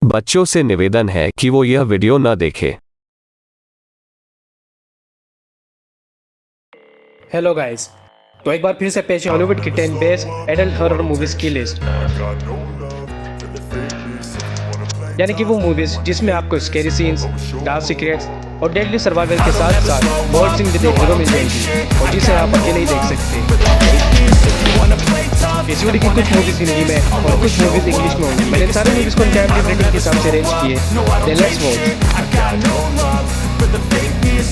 बच्चों से निवेदन है कि वो यह वीडियो न देखें। हेलो गाइस, तो एक बार फिर से पेश है हॉलीवुड की 10 बेस्ट एडल्ट हॉरर मूवीज की लिस्ट। यानी कि वो मूवीज जिसमें आपको स्कैरी सीन्स, डार्क सीक्रेट्स और डेडली सर्वाइवल के साथ साथ बोल्ड सीन भी देखने को मिल जाएंगी और जिसे आप अकेले ही देख सकते। इस वीडियो की कुछ मूवीज हिंदी में और कुछ मूवीज इंग्लिश में होंगी। मैंने सारे मूवीज को टाइम रेटिंग के हिसाब से अरेंज किए। Then let's watch.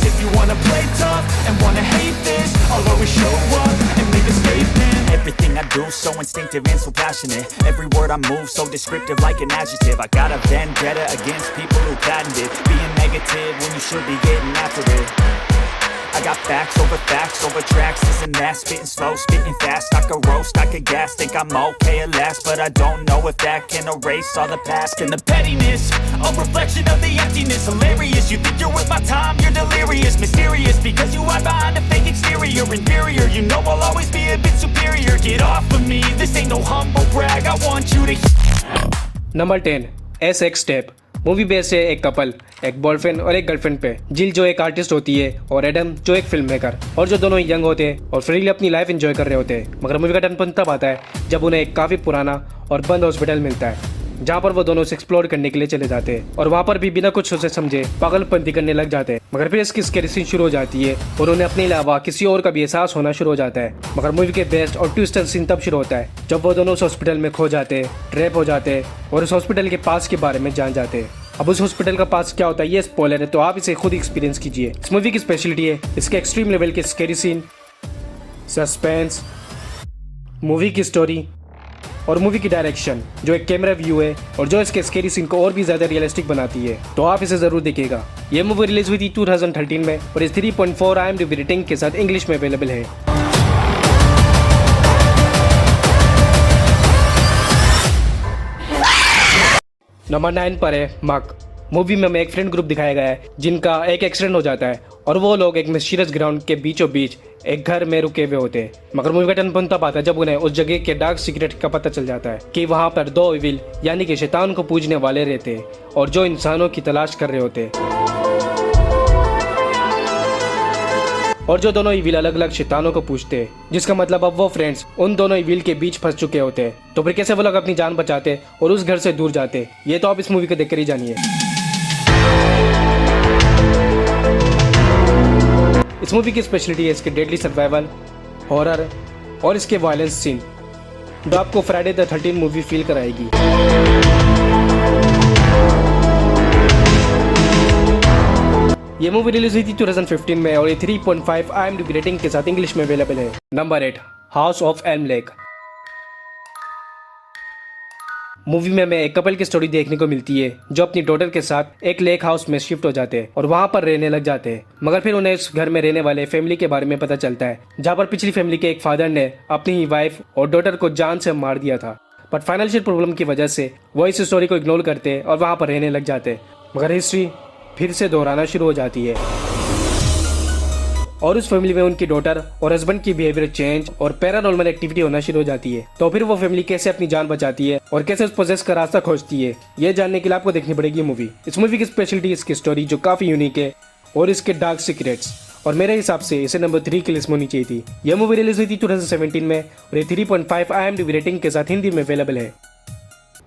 If you wanna play tough and wanna hate this, I'll always show up and make a statement. Everything I do so instinctive and so passionate. Every word I move so descriptive like an adjective. I got a vendetta against people who patented being negative when you should be getting after it. I got facts over tracks, isn't that spitting slow, spitting fast, I could roast, I could gas, think I'm okay at last, but I don't know if that can erase all the past. And the pettiness, a reflection of the emptiness, hilarious, you think you're worth my time, you're delirious, mysterious, because you hide behind a fake exterior, inferior, you know I'll always be a bit superior, get off of me, this ain't no humble brag, I want you to. Number 10 S step movie based है एक couple, एक boyfriend और एक girlfriend पे। जिल जो एक artist होती है और एडम जो एक फिल्म मेकर, और जो दोनों यंग होते हैं और फ्रीली अपनी लाइफ एंजॉय कर रहे होते हैं। मगर मूवी का टर्न तब आता है जब उन्हें एक काफी पुराना और बंद हॉस्पिटल मिलता है, जहाँ पर वो दोनों से एक्सप्लोर करने के लिए चले जाते हैं और वहाँ पर भी बिना कुछ सोचे समझे पागलपंती करने लग जाते हैं। मगर फिर इसकी स्कैरी सीन शुरू हो जाती है और उन्हें अपने अलावा किसी और का भी एहसास होना शुरू हो जाता है। मगर मूवी के बेस्ट और ट्विस्टर सीन तब शुरू होता है जब वो दोनों उस हॉस्पिटल में खो जाते हैं, ट्रैप हो जाते हैं और उस हॉस्पिटल के पास के बारे में जान जाते हैं। अब उस हॉस्पिटल का पास क्या होता है ये स्पॉइलर है, तो आप इसे खुद एक्सपीरियंस कीजिए। इस मूवी की स्पेशलिटी है इसके एक्सट्रीम लेवल के स्कैरी सीन, सस्पेंस, मूवी की स्टोरी और मूवी की डायरेक्शन, जो एक कैमरा व्यू है और जो इसके स्कैरी सीन को और भी ज्यादा रियलिस्टिक बनाती है। तो आप इसे जरूर देखिएगा। ये मूवी रिलीज हुई थी 2013 में और इस 3.4 IMDb रेटिंग के साथ इंग्लिश में अवेलेबल है। नंबर 9 पर है मक। मूवी में हमें एक फ्रेंड ग्रुप दिखाया गया है जिनका एक एक्सीडेंट हो जाता है और वो लोग एक मिस्टीरियस ग्राउंड के बीचों बीच एक घर में रुके हुए होते हैं। मगर मूवी का टर्न तब आता है जब उन्हें उस जगह के डार्क सीक्रेट का पता चल जाता है कि वहाँ पर 2 इविल यानी कि शैतान को पूजने वाले रहते हैं और जो इंसानों की तलाश कर रहे होते हैं, और जो दोनों इविल अलग अलग शैतानों को पूछते हैं, जिसका मतलब अब वो फ्रेंड्स उन दोनों इविल के बीच फंस चुके होते हैं। तो फिर कैसे वो लोग अपनी जान बचाते और उस घर से दूर जाते, ये तो आप इस मूवी को देखकर ही जानिए। इस मूवी की स्पेशलिटी है इसके डेडली सर्वाइवल, हॉरर और इसके वायलेंस सीन, जो आपको फ्राइडे द 13 मूवी फील कराएगी। ये मूवी रिलीज हुई थी 2015 में और ये 3.5 IMDb रेटिंग के साथ इंग्लिश में अवेलेबल है। Number 8 house of Elm lake. Movie में हमें एक कपल की स्टोरी देखने को मिलती है जो अपनी डॉटर के साथ एक लेक हाउस में शिफ्ट हो जाते हैं और वहाँ पर रहने लग जाते हैं। मगर फिर उन्हें इस घर में रहने वाले फैमिली के बारे में पता चलता है, जहाँ पर पिछली फैमिली के एक फादर ने अपनी ही वाइफ और डॉटर को जान से मार दिया था। बट फाइनेंशियल प्रॉब्लम की वजह से वो इस स्टोरी को इग्नोर करते और वहाँ पर रहने लग जाते। मगर हिस्ट्री फिर से दोहराना शुरू हो जाती है और उस फैमिली में उनकी डॉटर और हस्बैंड की बिहेवियर चेंज और पैरानॉर्मल एक्टिविटी होना शुरू हो जाती है। तो फिर वो फैमिली कैसे अपनी जान बचाती है और कैसे उस पोजेस का रास्ता खोजती है, ये जानने के लिए आपको देखनी पड़ेगी मूवी। इस मूवी की स्पेशलिटी इसकी स्टोरी जो काफी यूनिक है और इसके डार्क सीक्रेट्स, और मेरे हिसाब से इसे नंबर 3 की लिस्ट में होनी चाहिए थी। यह मूवी रिलीज हुई थी 2017 में और ये 3.5 IMDb रेटिंग के साथ हिंदी में अवेलेबल है।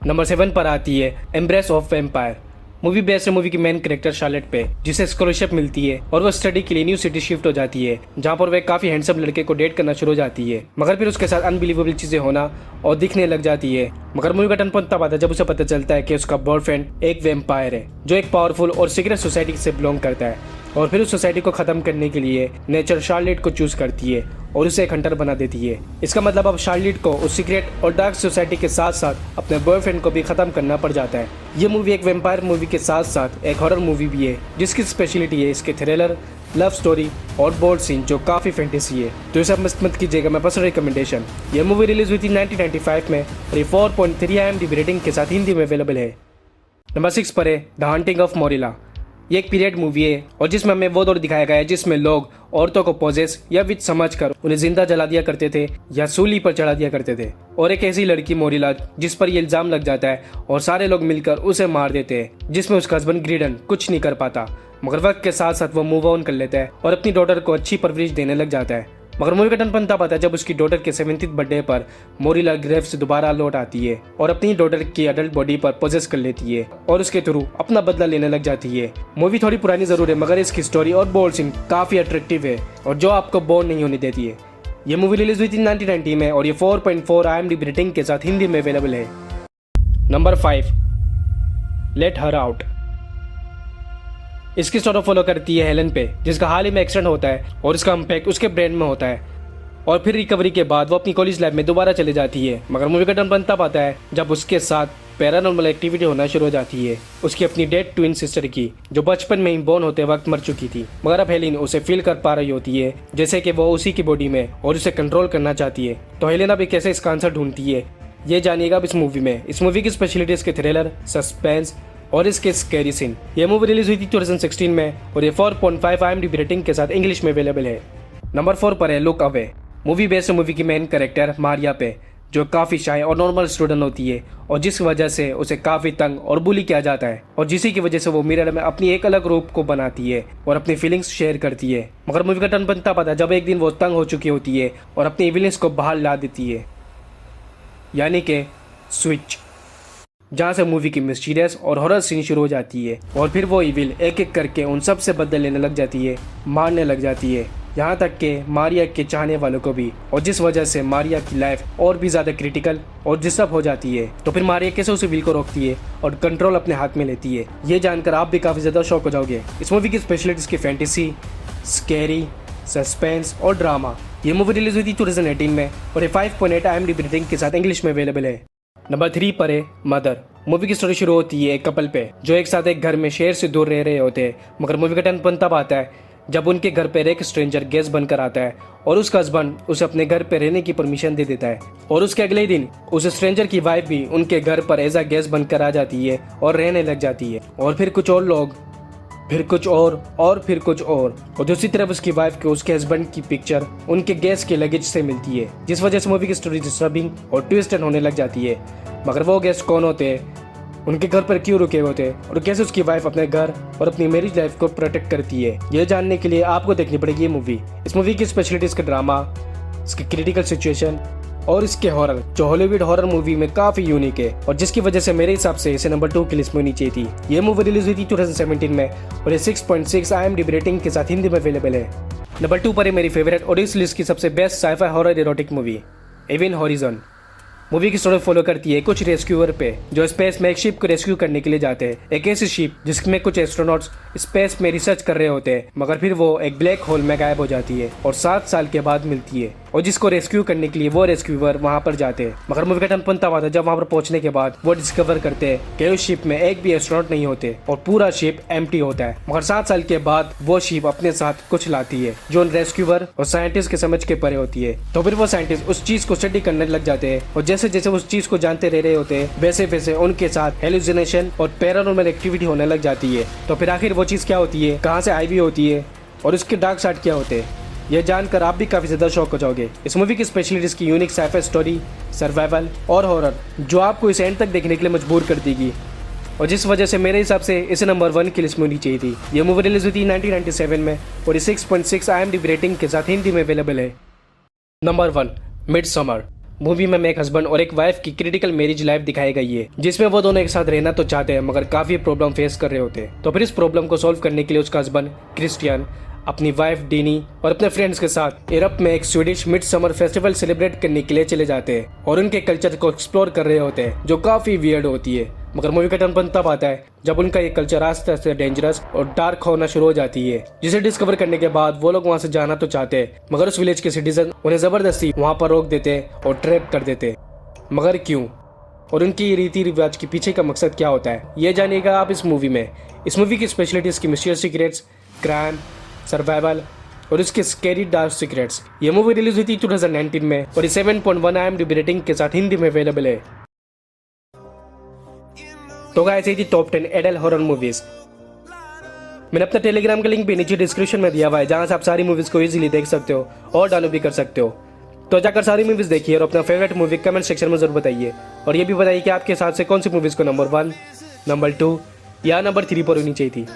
नंबर 7 पर आती है embrace of vampire. Movie based है मूवी की मेन कैरेक्टर शार्लेट पे, जिसे स्कॉलरशिप मिलती है और वो स्टडी के लिए न्यू सिटी शिफ्ट हो जाती है, जहाँ पर वह काफी हैंडसम लड़के को डेट करना शुरू हो जाती है। मगर फिर उसके साथ अनबिलीवेबल चीजें होना और दिखने लग जाती है। मगर मूवी का टर्न पॉइंट तब आता है जब उसे पता चलता है कि उसका बॉयफ्रेंड एक वैम्पायर है जो एक पावरफुल और सीक्रेट सोसाइटी से बिलोंग करता है, और फिर उस सोसाइटी को खत्म करने के लिए नेचर शार्लेट को चूज करती है और उसे एक हंटर बना देती है। इसका मतलब अब शार्लेट को उस सीक्रेट और डार्क सोसाइटी के साथ साथ अपने बॉयफ्रेंड को भी खत्म करना पड़ जाता है। ये मूवी एक वैम्पायर मूवी के साथ साथ एक हॉरर मूवी भी है, जिसकी स्पेशलिटी है इसके थ्रिलर, लव स्टोरी और बोल्ड सीन जो काफी फैंटेसी है। तो इसे मिस मत कीजिएगा, मैं पर्सनल रिकमेंडेशन। यह मूवी रिलीज हुई थी 1995 में और ये 4.3 IMDb रेटिंग के साथ हिंदी में अवेलेबल है। नंबर 6 पर है द हंटिंग ऑफ मोरिला। ये एक पीरियड मूवी है और जिसमें हमें वो दौर दिखाया गया है जिसमें लोग औरतों को पोजेस या विच समझकर उन्हें जिंदा जला दिया करते थे या सूली पर चढ़ा दिया करते थे। और एक ऐसी लड़की मोरिला जिस पर ये इल्जाम लग जाता है और सारे लोग मिलकर उसे मार देते हैं, जिसमें उसका हस्बैंड ग्रीडन कुछ नहीं कर पाता, मगर वक्त के साथ साथ वो मूव ऑन कर लेता है और अपनी डॉटर को अच्छी परवरिश देने लग जाता है। मगर मूवी का टर्न तब आता है जब उसकी डॉटर के 70th बर्थडे पर मोरिला ग्रेव से दोबारा लौट आती है और अपनी डॉटर की अडल्ट बॉडी पर पोजेस कर लेती है और उसके थ्रू अपना बदला लेने लग जाती है। मूवी थोड़ी पुरानी जरूर है मगर इसकी स्टोरी और बोल्ड सीन काफी अट्रैक्टिव है और जो आपको बोर नहीं होने देती है। ये मूवी रिलीज हुई थी 1990 में और ये 4.4 IMDb रेटिंग के साथ हिंदी में अवेलेबल है। Number 5, let her out. इसकी स्टोरी फॉलो करती है हेलन पे, जिसका हाल ही में एक्सीडेंट होता है और इसका इम्पैक्ट उसके ब्रेन में होता है और फिर रिकवरी के बाद वो अपनी कॉलेज लाइफ में दोबारा चले जाती है। मगर मूवी का टर्न तब आता है जब उसके साथ पैरानॉर्मल एक्टिविटी होना शुरू हो जाती है उसकी अपनी डेड ट्विन सिस्टर की, जो बचपन में ही बोर्न होते वक्त मर चुकी थी। मगर अब हेलेन उसे फील कर पा रही होती है जैसे कि वो उसी की बॉडी में और उसे कंट्रोल करना चाहती है। तो हेलेन अब कैसे इसका आंसर ढूंढती है ये जानिएगा अब इस मूवी में। इस मूवी की स्पेशलिटी इसके थ्रिलर, सस्पेंस और इसके स्कैरी सीन। ये मूवी रिलीज हुई थी 2016 में और ये 4.5 IMDb रेटिंग के साथ इंग्लिश में अवेलेबल है। नंबर 4 पर है look away. Movie based movie की मेन कैरेक्टर मारिया पे, जो काफी शाय और नॉर्मल स्टूडेंट होती है और जिस वजह से उसे काफी तंग और बुली किया जाता है और जिसी की वजह से वो मिरर में अपनी एक अलग रूप को बनाती है और अपनी फीलिंग्स शेयर करती है। मगर मूवी का टर्न बनता पता जब एक दिन वो तंग हो चुकी होती है और अपनी इविलनेस को बाहर ला देती है, यानी कि स्विच, जहाँ से मूवी की मिस्टीरियस और हॉरर सीन शुरू हो जाती है और फिर वो इविल एक एक करके उन सब से बदला लेने लग जाती है, मारने लग जाती है, यहाँ तक कि मारिया के चाहने वालों को भी, और जिस वजह से मारिया की लाइफ और भी ज़्यादा क्रिटिकल और डिस्टर्ब हो जाती है। तो फिर मारिया कैसे उस इविल को रोकती है और कंट्रोल अपने हाथ में लेती है, ये जानकर आप भी काफ़ी ज़्यादा शॉक हो जाओगे। इस मूवी की स्पेशलिटीज़ की फैंटेसी, स्कैरी, सस्पेंस और ड्रामा। ये मूवी रिलीज हुई थी 2018 में और ये 5.8 IMDb रेटिंग के साथ इंग्लिश में अवेलेबल है। नंबर 3 पर है मदर। मूवी की स्टोरी शुरू होती है एक कपल पे जो एक साथ एक घर में शेर से दूर रह रहे होते हैं। मगर मूवी का टर्न तब आता है जब उनके घर पर एक स्ट्रेंजर गेस्ट बनकर आता है और उसका हस्बैंड उसे अपने घर पर रहने की परमिशन दे देता है और उसके अगले दिन उस स्ट्रेंजर की वाइफ भी उनके घर पर एज अ गेस्ट बनकर आ जाती है और रहने लग जाती है। और फिर कुछ और लोग, फिर कुछ और फिर कुछ और दूसरी तरफ उसकी वाइफ को उसके हस्बैंड की पिक्चर उनके गेस्ट के लगेज से मिलती है, जिस वजह से मूवी की स्टोरी डिस्टर्बिंग और ट्विस्टेड होने लग जाती है। मगर वो गेस्ट कौन होते हैं, उनके घर पर क्यों रुके होते हैं और कैसे उसकी वाइफ अपने घर और अपनी मैरिज लाइफ को प्रोटेक्ट करती है, ये जानने के लिए आपको देखनी पड़ेगी ये मूवी। इस मूवी की स्पेशलिटीज का ड्रामा, इसकी क्रिटिकल सिचुएशन और इसके हॉरर, जो हॉलीवुड हॉरर मूवी में काफी यूनिक है और जिसकी वजह से मेरे हिसाब से इसे नंबर 2 की लिस्ट में होनी चाहिए थी। ये मूवी रिलीज हुई थी 2017 में और ये 6.6 IMDb रेटिंग के साथ हिंदी में अवेलेबल है। नंबर 2 पर है मेरी फेवरेट और इस लिस्ट की सबसे best sci fi horror erotic movie even horizon. Movie की स्टोरी फॉलो करती है कुछ रेस्क्यूअर पे जो स्पेस में एक शिप को रेस्क्यू करने के लिए जाते हैं। एक ऐसी शिप जिसमें कुछ एस्ट्रोनॉट्स स्पेस में रिसर्च कर रहे होते हैं, मगर फिर वो एक ब्लैक होल में गायब हो जाती है और 7 साल के बाद मिलती है और जिसको रेस्क्यू करने के लिए वो रेस्क्यूअर वहाँ पर जाते हैं। मगर मूवी का टर्न तब आता है जब वहाँ पर पहुंचने के बाद वो डिस्कवर करते हैं कि उस शिप में एक भी एस्ट्रोनॉट नहीं होते और पूरा शिप एम्प्टी होता है। मगर 7 साल के बाद वो शिप अपने साथ कुछ लाती है जो उन रेस्क्यूअर और साइंटिस्ट के समझ के परे होती है। तो फिर वो साइंटिस्ट उस चीज को स्टडी करने लग जाते हैं और जैसे जैसे उस चीज को जानते रह रहे होते हैं वैसे वैसे उनके साथ हेलुसिनेशन और पैरानॉर्मल एक्टिविटी होने लग जाती है। तो फिर आखिर वो चीज क्या होती है, कहाँ से आई हुई होती है और उसके डार्क साइड क्या होते हैं, ये जानकर आप भी काफी ज्यादा शॉक हो जाओगे। इस मूवी की स्पेशलिटीज की यूनिक साइफाई स्टोरी, सर्वाइवल और हॉरर जो आपको इस एंड तक देखने के लिए मजबूर कर देगी और जिस वजह से मेरे हिसाब से इसे नंबर 1 की लिस्ट में होनी चाहिए थी। ये मूवी रिलीज हुई थी 1997 में और ये 6.6 IMDb रेटिंग के साथ हिंदी में अवेलेबल है। Number 1 midsummer. मूवी में एक हस्बैंड और एक वाइफ की क्रिटिकल मैरिज लाइफ दिखाई गई है जिसमें वो दोनों एक साथ रहना तो चाहते हैं मगर काफी प्रॉब्लम फेस कर रहे होते हैं। तो फिर इस प्रॉब्लम को सॉल्व करने के लिए उसका हस्बैंड क्रिस्टियन अपनी वाइफ डीनी और अपने फ्रेंड्स के साथ यूरोप में एक Swedish mid summer festival celebrate करने के लिए चले जाते हैं और उनके कल्चर को एक्सप्लोर कर रहे होते हैं जो काफी वियर्ड होती है। मगर मूवी का टर्न तब आता है जब उनका ये कल्चर आस्ते आस्ते डेंजरस और डार्क होना शुरू हो जाती है, जिसे डिस्कवर करने के बाद वो लोग वहाँ से जाना तो चाहते हैं मगर उस विलेज के सिटीजन उन्हें जबरदस्ती वहाँ पर रोक देते हैं और ट्रैप कर देते हैं। मगर क्यों और उनकी रीति रिवाज के पीछे का मकसद क्या होता है, ये जानिएगा आप इस मूवी में। इस मूवी की स्पेशलिटीज की मिस्टीरियस सीक्रेट्स, क्राइम, सर्वाइवल और इसके स्कैरी डार्क सीक्रेट्स। ये मूवी रिलीज हुई थी 2019 में और 7.1 IMDb रेटिंग के साथ हिंदी में अवेलेबल है। तो गाइस ये थी टॉप 10 एडल्ट हॉरर मूवीज। मैंने अपना टेलीग्राम का लिंक भी नीचे डिस्क्रिप्शन में दिया हुआ है, जहाँ से आप सारी मूवीज़ को इजीली देख सकते हो और डाउनलोड भी कर सकते हो। तो जाकर सारी मूवीज़ देखिए और अपना फेवरेट मूवी कमेंट सेक्शन में जरूर बताइए। और ये भी बताइए कि आपके हिसाब से कौन सी मूवीज़ को नंबर 1, नंबर 2 या नंबर 3 पर होनी चाहिए थी।